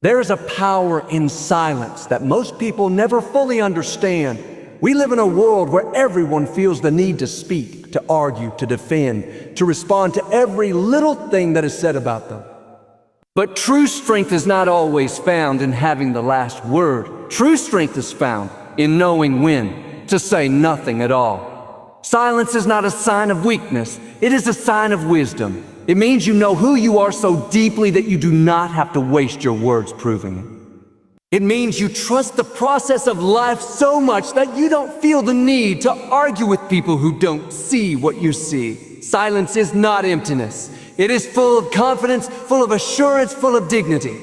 There is a power in silence that most people never fully understand. We live in a world where everyone feels the need to speak, to argue, to defend, to respond to every little thing that is said about them. But true strength is not always found in having the last word. True strength is found in knowing when to say nothing at all. Silence is not a sign of weakness. It is a sign of wisdom. It means you know who you are so deeply that you do not have to waste your words proving it. It means you trust the process of life so much that you don't feel the need to argue with people who don't see what you see. Silence is not emptiness. It is full of confidence, full of assurance, full of dignity.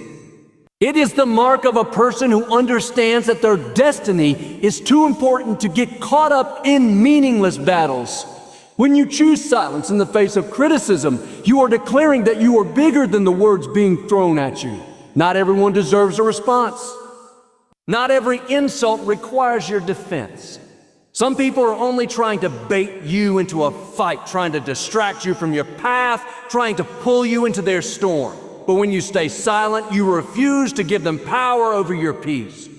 It is the mark of a person who understands that their destiny is too important to get caught up in meaningless battles. When you choose silence in the face of criticism, you are declaring that you are bigger than the words being thrown at you. Not everyone deserves a response. Not every insult requires your defense. Some people are only trying to bait you into a fight, trying to distract you from your path, trying to pull you into their storm. But when you stay silent, you refuse to give them power over your peace.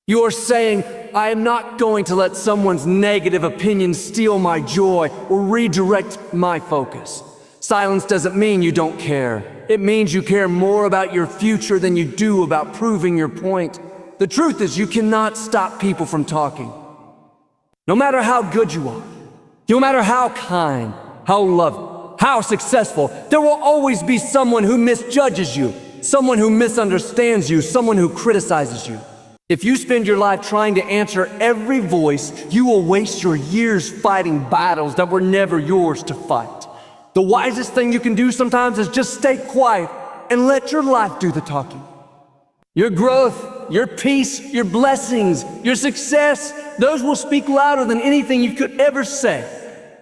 You are saying, I am not going to let someone's negative opinion steal my joy or redirect my focus. Silence doesn't mean you don't care. It means you care more about your future than you do about proving your point. The truth is, you cannot stop people from talking. No matter how good you are, no matter how kind, how loving, how successful, there will always be someone who misjudges you, someone who misunderstands you, someone who criticizes you. If you spend your life trying to answer every voice, you will waste your years fighting battles that were never yours to fight. The wisest thing you can do sometimes is just stay quiet and let your life do the talking. Your growth, your peace, your blessings, your success, those will speak louder than anything you could ever say.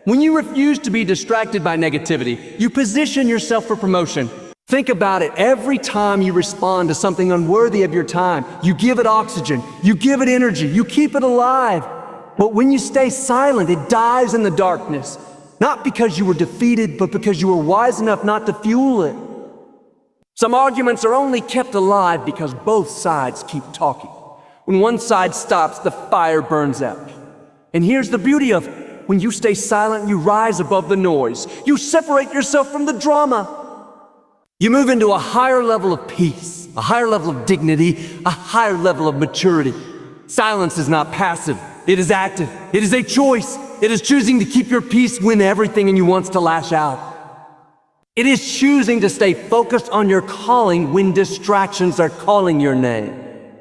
When you refuse to be distracted by negativity, you position yourself for promotion. Think about it. Every time you respond to something unworthy of your time, you give it oxygen, you give it energy, you keep it alive. But when you stay silent, it dies in the darkness. Not because you were defeated, but because you were wise enough not to fuel it. Some arguments are only kept alive because both sides keep talking. When one side stops, the fire burns out. And here's the beauty of it. When you stay silent, you rise above the noise. You separate yourself from the drama. You move into a higher level of peace, a higher level of dignity, a higher level of maturity. Silence is not passive. It is active. It is a choice. It is choosing to keep your peace when everything in you wants to lash out. It is choosing to stay focused on your calling when distractions are calling your name.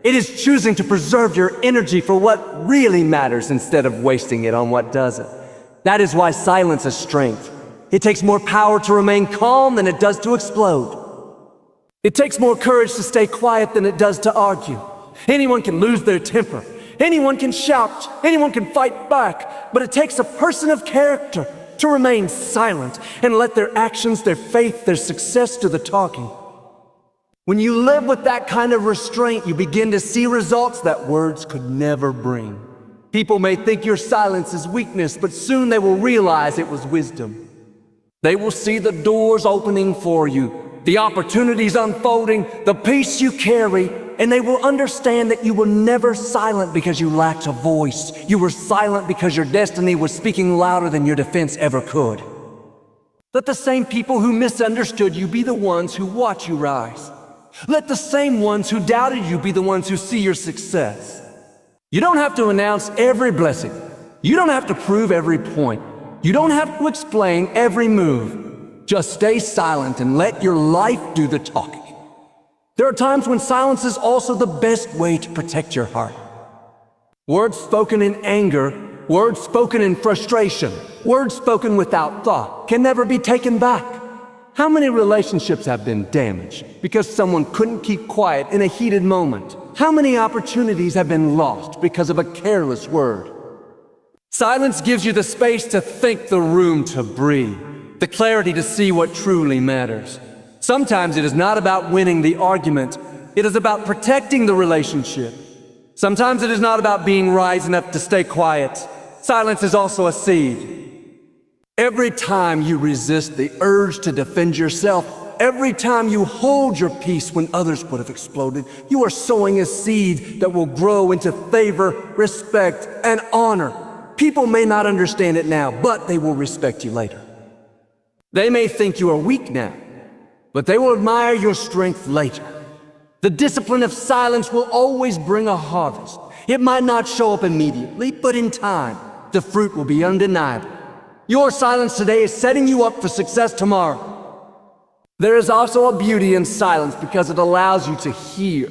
It is choosing to preserve your energy for what really matters instead of wasting it on what doesn't. That is why silence is strength. It takes more power to remain calm than it does to explode. It takes more courage to stay quiet than it does to argue. Anyone can lose their temper. Anyone can shout. Anyone can fight back. But it takes a person of character to remain silent and let their actions, their faith, their success do the talking. When you live with that kind of restraint, you begin to see results that words could never bring. People may think your silence is weakness, but soon they will realize it was wisdom. They will see the doors opening for you, the opportunities unfolding, the peace you carry, and they will understand that you were never silent because you lacked a voice. You were silent because your destiny was speaking louder than your defense ever could. Let the same people who misunderstood you be the ones who watch you rise. Let the same ones who doubted you be the ones who see your success. You don't have to announce every blessing. You don't have to prove every point. You don't have to explain every move. Just stay silent and let your life do the talking. There are times when silence is also the best way to protect your heart. Words spoken in anger, words spoken in frustration, words spoken without thought can never be taken back. How many relationships have been damaged because someone couldn't keep quiet in a heated moment? How many opportunities have been lost because of a careless word? Silence gives you the space to think, the room to breathe, the clarity to see what truly matters. Sometimes it is not about winning the argument. It is about protecting the relationship. Sometimes it is not about being wise enough to stay quiet. Silence is also a seed. Every time you resist the urge to defend yourself, Every time you hold your peace when others would have exploded, you are sowing a seed that will grow into favor, respect, and honor. People may not understand it now, but they will respect you later. They may think you are weak now, but they will admire your strength later. The discipline of silence will always bring a harvest. It might not show up immediately, but in time, the fruit will be undeniable. Your silence today is setting you up for success tomorrow. There is also a beauty in silence because it allows you to hear.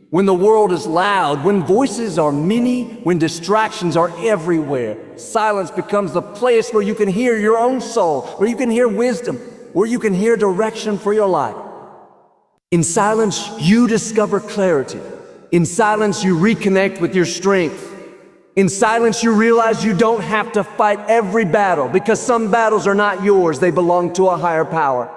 When the world is loud, when voices are many, when distractions are everywhere, silence becomes the place where you can hear your own soul, where you can hear wisdom, where you can hear direction for your life. In silence, you discover clarity. In silence, you reconnect with your strength. In silence, you realize you don't have to fight every battle because some battles are not yours, they belong to a higher power.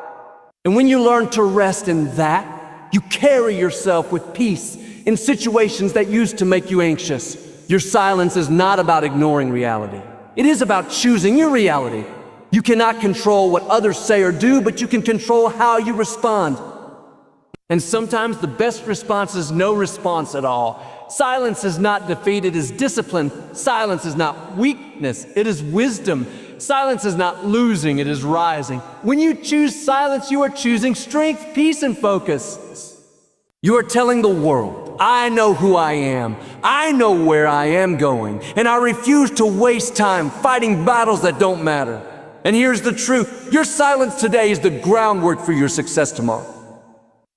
And when you learn to rest in that, you carry yourself with peace in situations that used to make you anxious. Your silence is not about ignoring reality. It is about choosing your reality. You cannot control what others say or do, but you can control how you respond. And sometimes the best response is no response at all. Silence is not defeat, it is discipline. Silence is not weakness, it is wisdom. Silence is not losing, it is rising. When you choose silence, you are choosing strength, peace, and focus. You are telling the world, I know who I am, I know where I am going, and I refuse to waste time fighting battles that don't matter. And here's the truth, your silence today is the groundwork for your success tomorrow.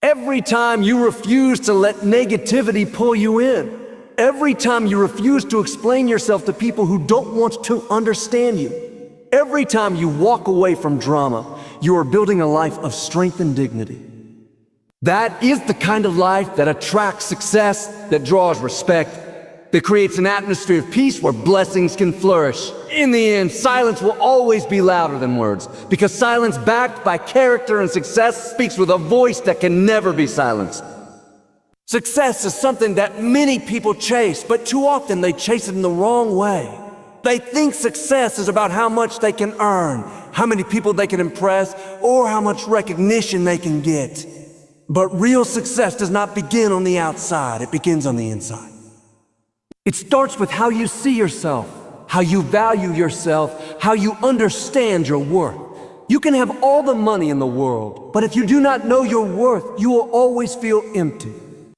Every time you refuse to let negativity pull you in, every time you refuse to explain yourself to people who don't want to understand you, every time you walk away from drama, you are building a life of strength and dignity. That is the kind of life that attracts success, that draws respect, that creates an atmosphere of peace where blessings can flourish. In the end, silence will always be louder than words, because silence backed by character and success speaks with a voice that can never be silenced. Success is something that many people chase, but too often they chase it in the wrong way. They think success is about how much they can earn, how many people they can impress, or how much recognition they can get. But real success does not begin on the outside, it begins on the inside. It starts with how you see yourself, how you value yourself, how you understand your worth. You can have all the money in the world, but if you do not know your worth, you will always feel empty.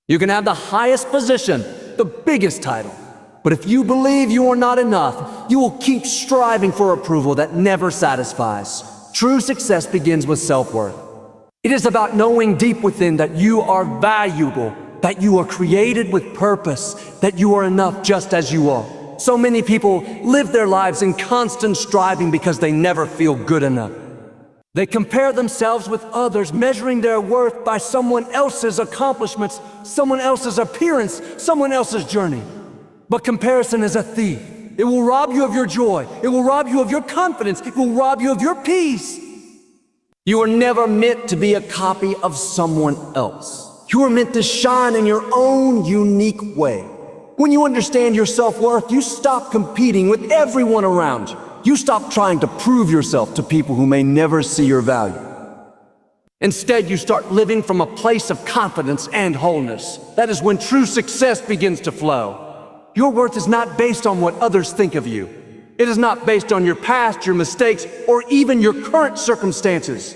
You can have the highest position, the biggest title, but if you believe you are not enough, you will keep striving for approval that never satisfies. True success begins with self-worth. It is about knowing deep within that you are valuable, that you are created with purpose, that you are enough just as you are. So many people live their lives in constant striving because they never feel good enough. They compare themselves with others, measuring their worth by someone else's accomplishments, someone else's appearance, someone else's journey. But comparison is a thief. It will rob you of your joy. It will rob you of your confidence. It will rob you of your peace. You are never meant to be a copy of someone else. You are meant to shine in your own unique way. When you understand your self-worth, you stop competing with everyone around you. You stop trying to prove yourself to people who may never see your value. Instead, you start living from a place of confidence and wholeness. That is when true success begins to flow. Your worth is not based on what others think of you. It is not based on your past, your mistakes, or even your current circumstances.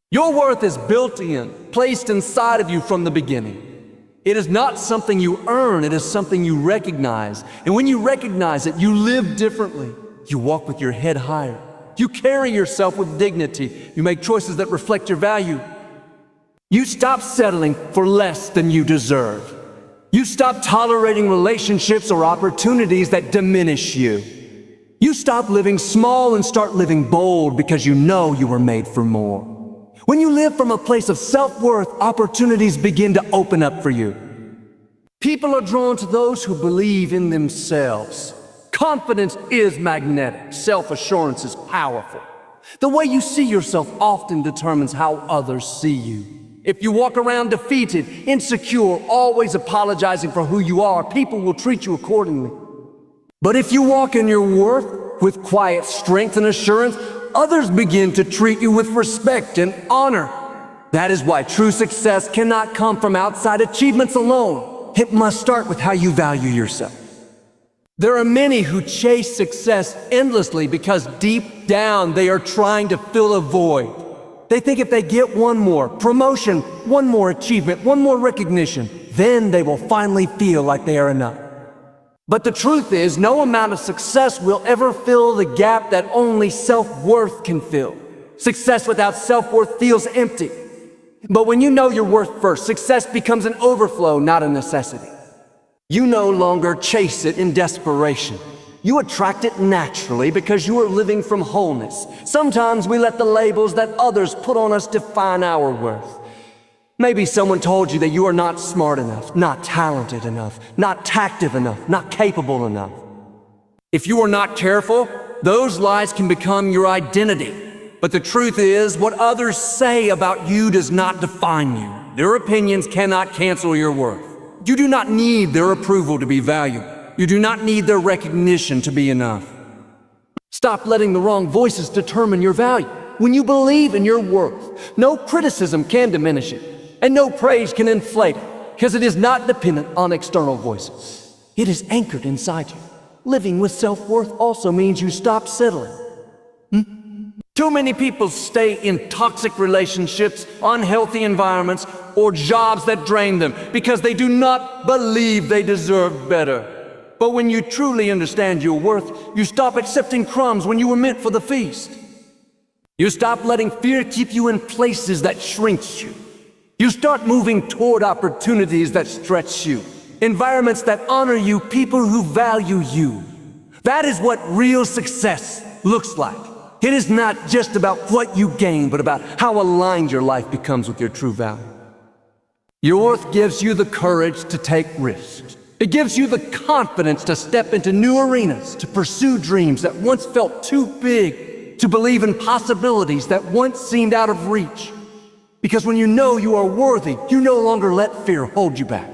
Your worth is built in, placed inside of you from the beginning. It is not something you earn, it is something you recognize. And when you recognize it, you live differently. You walk with your head higher. You carry yourself with dignity. You make choices that reflect your value. You stop settling for less than you deserve. You stop tolerating relationships or opportunities that diminish you. You stop living small and start living bold because you know you were made for more. When you live from a place of self-worth, opportunities begin to open up for you. People are drawn to those who believe in themselves. Confidence is magnetic. Self-assurance is powerful. The way you see yourself often determines how others see you. If you walk around defeated, insecure, always apologizing for who you are, people will treat you accordingly. But if you walk in your worth with quiet strength and assurance, others begin to treat you with respect and honor. That is why true success cannot come from outside achievements alone. It must start with how you value yourself. There are many who chase success endlessly because deep down they are trying to fill a void. They think if they get one more promotion, one more achievement, one more recognition, then they will finally feel like they are enough. But the truth is, no amount of success will ever fill the gap that only self-worth can fill. Success without self-worth feels empty. But when you know your worth first, success becomes an overflow, not a necessity. You no longer chase it in desperation. You attract it naturally because you are living from wholeness. Sometimes we let the labels that others put on us define our worth. Maybe someone told you that you are not smart enough, not talented enough, not tactful enough, not capable enough. If you are not careful, those lies can become your identity. But the truth is, what others say about you does not define you. Their opinions cannot cancel your worth. You do not need their approval to be valuable. You do not need their recognition to be enough. Stop letting the wrong voices determine your value. When you believe in your worth, no criticism can diminish it, and no praise can inflate it, because it is not dependent on external voices. It is anchored inside you. Living with self-worth also means you stop settling. Too many people stay in toxic relationships, unhealthy environments, or jobs that drain them because they do not believe they deserve better. But when you truly understand your worth, you stop accepting crumbs when you were meant for the feast. You stop letting fear keep you in places that shrink you. You start moving toward opportunities that stretch you, environments that honor you, people who value you. That is what real success looks like. It is not just about what you gain, but about how aligned your life becomes with your true value. Your worth gives you the courage to take risks. It gives you the confidence to step into new arenas, to pursue dreams that once felt too big, to believe in possibilities that once seemed out of reach. Because when you know you are worthy, you no longer let fear hold you back.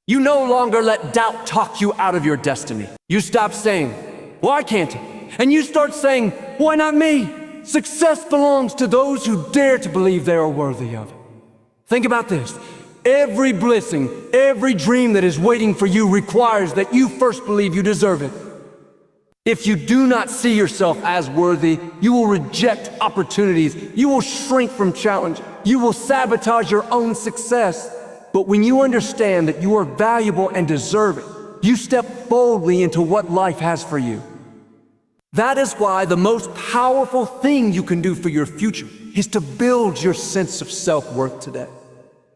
You no longer let doubt talk you out of your destiny. You stop saying, "Why can't I?" And you start saying, "Why not me?" Success belongs to those who dare to believe they are worthy of it. Think about this. Every blessing, every dream that is waiting for you requires that you first believe you deserve it. If you do not see yourself as worthy, you will reject opportunities. You will shrink from challenge. You will sabotage your own success. But when you understand that you are valuable and deserve it, you step boldly into what life has for you. That is why the most powerful thing you can do for your future is to build your sense of self-worth today.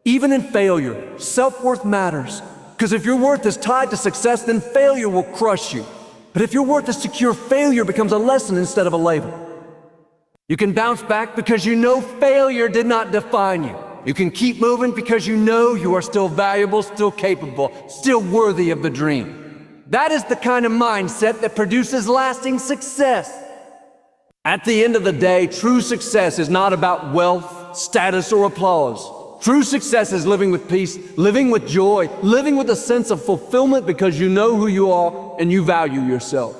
Even in failure, self-worth matters. Because if your worth is tied to success, then failure will crush you. But if your worth is secure, failure becomes a lesson instead of a label. You can bounce back because you know failure did not define you. You can keep moving because you know you are still valuable, still capable, still worthy of the dream. That is the kind of mindset that produces lasting success. At the end of the day, true success is not about wealth, status, or applause. True success is living with peace, living with joy, living with a sense of fulfillment because you know who you are and you value yourself.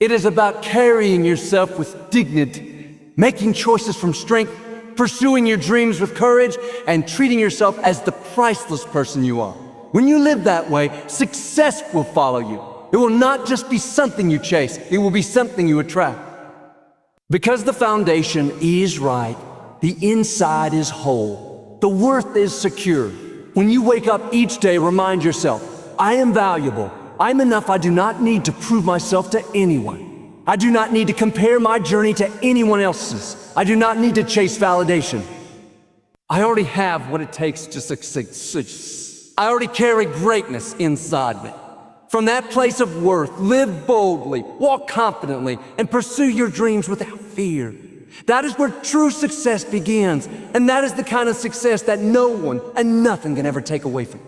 It is about carrying yourself with dignity, making choices from strength, pursuing your dreams with courage, and treating yourself as the priceless person you are. When you live that way, success will follow you. It will not just be something you chase, it will be something you attract. Because the foundation is right, the inside is whole. The worth is secure. When you wake up each day, remind yourself, I am valuable. I'm enough. I do not need to prove myself to anyone. I do not need to compare my journey to anyone else's. I do not need to chase validation. I already have what it takes to succeed. I already carry greatness inside me. From that place of worth, live boldly, walk confidently, and pursue your dreams without fear. That is where true success begins, and that is the kind of success that no one and nothing can ever take away from you.